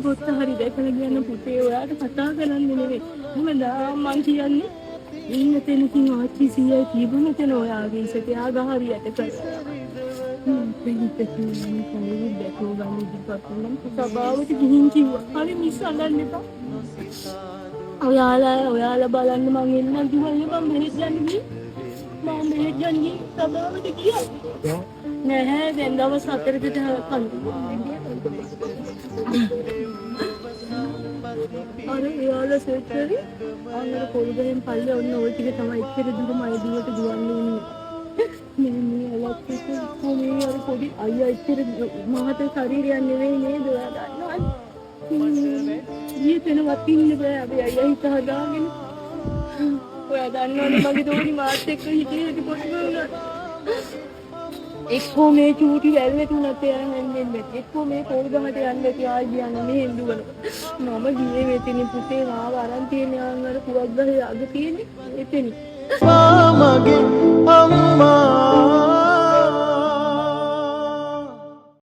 පොත්ත හරි දැකලා ගියන පුතේ ඔයාට කතා කරන්නේ නෙවෙයි. හැමදාම මං කියන්නේ ඉන්න තැනකින් ආච්චි සීයා කියපුණ තැන ඔයාගේ ඉසතියා ගහරියට කරලා. පිළිත් කියන්නේ කවුරුද දැකෝ ගන්න ඉතිපත් නම් සභාවට ගිහින් කිව්වා. හරි මිස් අඬන්න එපා. ඔයාලා බලන්න මං එන්නම් කිව්වා මම මෙහෙත් යන්න ගිහින් මම මෙහෙත් යන්න ගිහින් සභාවට ගියා. නැහැ දැන් දවස් 4කට අර එයාලා සෙට් කරේ අර පොල්ගහෙන් පල්ලේ ඔන්න ওই ටික තමයි ඉතින් දුරම අයිදුවට දුවන්නේ මේ එලක්ට්‍රික් කොමේ අර පොඩි අයියා ඉතින් මහත ශරීරයක් නෙවෙයි නේද ඔයා දන්නවද ඊතනවත් ඉන්න බෑ අපි අයියා හිත හදාගෙන ඔයා දන්නවනේ මගේ දෝනි මාත් එක්ක හිටියේ පොඩි වුණා එක්කෝ මේ චූටි වැල්ලේ තුනත් යන හැන්දෙන්නේ එක්කෝ මේ පොල්ගමට යන්න තියා ගියන මේ හින්දුවල මම ගියේ මෙතනින් පුතේ මාව අරන් තියෙන යාන් වල පුවක් ගහේ අග තියෙන්නේ එතනින් මගේ අම්මා